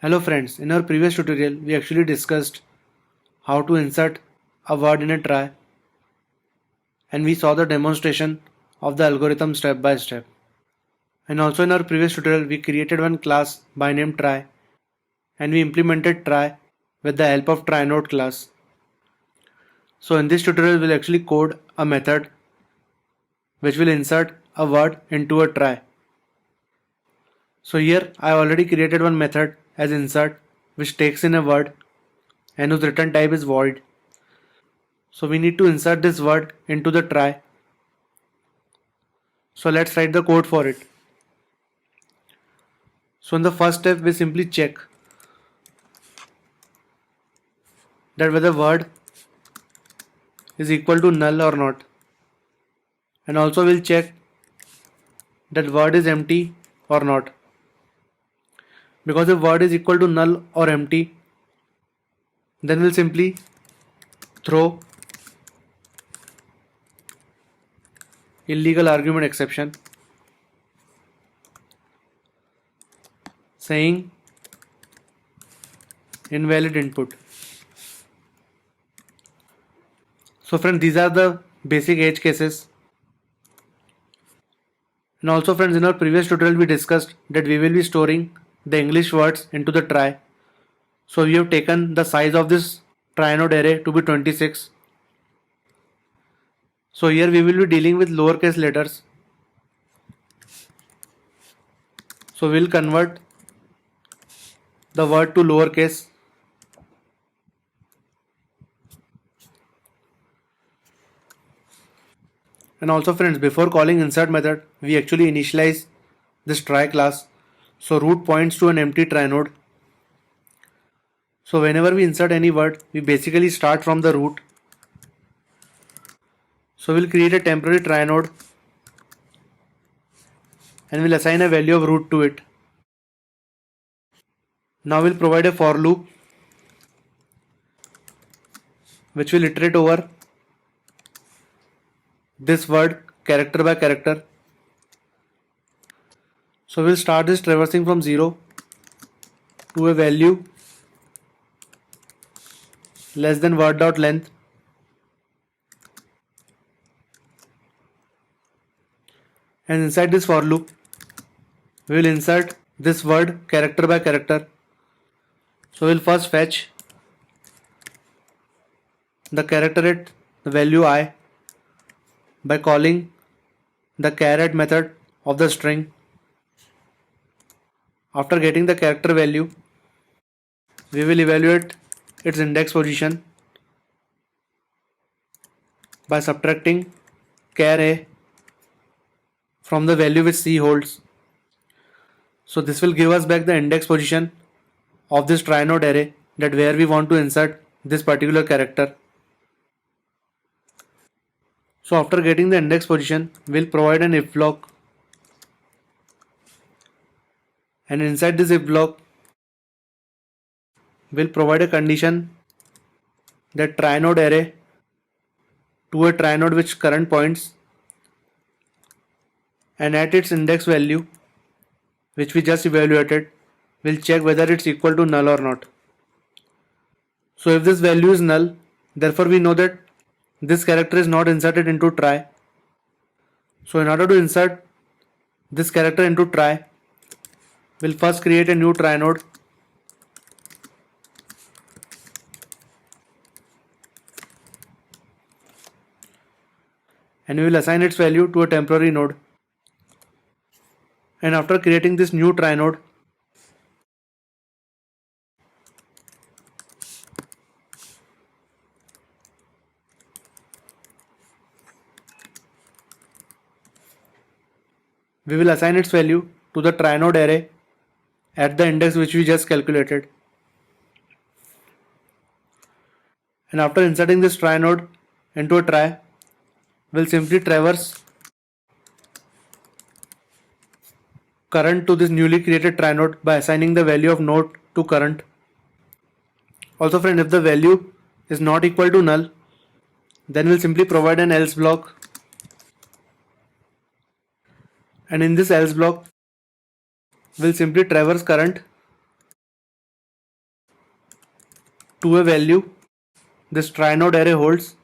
Hello friends, in our previous tutorial we actually discussed how to insert a word in a try, and we saw the demonstration of the algorithm step by step. And also in our previous tutorial we created one class by name try, and we implemented try with the help of try_node class. So in this tutorial we'll actually code a method which will insert a word into a try. So here I already created one method as insert which takes in a word and whose return type is void. So we need to insert this word into the try. So let's write the code for it. So in the first step we simply check that whether word is equal to null or not, and also we'll check that word is empty or not, because if word is equal to null or empty, then we'll simply throw illegal argument exception saying invalid input. So friends, these are the basic edge cases. And also friends, in our previous tutorial we discussed that we will be storing the English words into the try. So we have taken the size of this try_node array to be 26. So here we will be dealing with lowercase letters. So we'll convert the word to lowercase. And also friends, before calling insert method, we actually initialize this try class. So root points to an empty try node. So whenever we insert any word, we basically start from the root. So we'll create a temporary try node and we'll assign a value of root to it. Now we'll provide a for loop which will iterate over this word character by character. So we'll start this traversing from 0 to a value less than word dot length, and inside this for loop we will insert this word character by character. So we'll first fetch the character at the value I by calling the char_add method of the string. After getting the character value, we will evaluate its index position by subtracting char a from the value which C holds. So this will give us back the index position of this try_node array, that where we want to insert this particular character. So after getting the index position, we'll provide an if block, and inside this if block we'll provide a condition that try_node array to a try_node which current points, and at its index value which we just evaluated, we'll check whether it's equal to null or not. So if this value is null, therefore we know that this character is not inserted into try. So in order to insert this character into try, we'll first create a new try node and we will assign its value to a temporary node. And after creating this new try node, we will assign its value to the try_node array at the index which we just calculated. And after inserting this try_node into a try, we'll simply traverse current to this newly created try_node by assigning the value of node to current. Also friend, if the value is not equal to null, then we'll simply provide an else block, and in this else block we'll simply traverse current to a value this try node array holds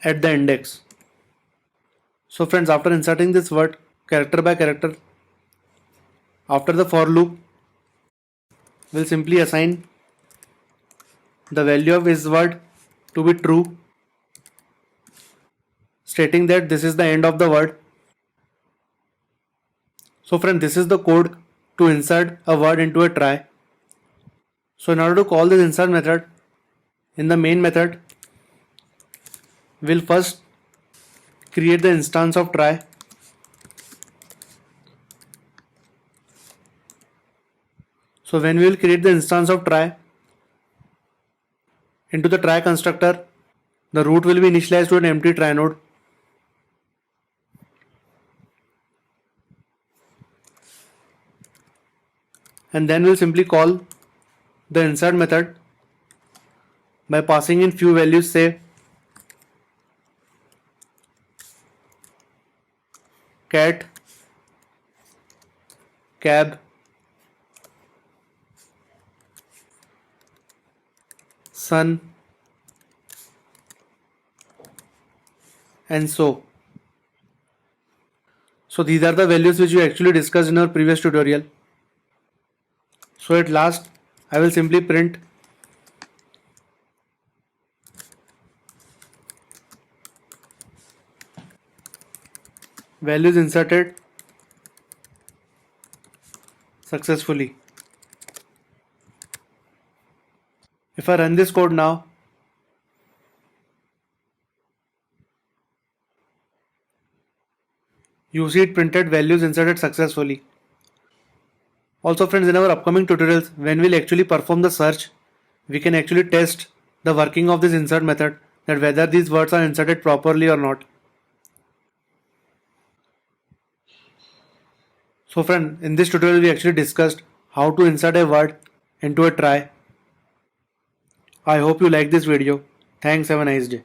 at the index. So friends, after inserting this word character by character, after the for loop, we'll simply assign the value of is word to be true, stating that this is the end of the word. So friend, this is the code to insert a word into a try. So in order to call this insert method, in the main method, we'll first create the instance of try. So when we will create the instance of try, into the try constructor, the root will be initialized to an empty try node. And then we'll simply call the insert method by passing in few values, say cat, cab, sun, and so. So these are the values which we actually discussed in our previous tutorial. So at last, I will simply print values inserted successfully. If I run this code now, you see it printed values inserted successfully. Also friends, in our upcoming tutorials, when we'll actually perform the search, we can actually test the working of this insert method, that whether these words are inserted properly or not. So friend, in this tutorial we actually discussed how to insert a word into a try. I hope you like this video. Thanks, have a nice day.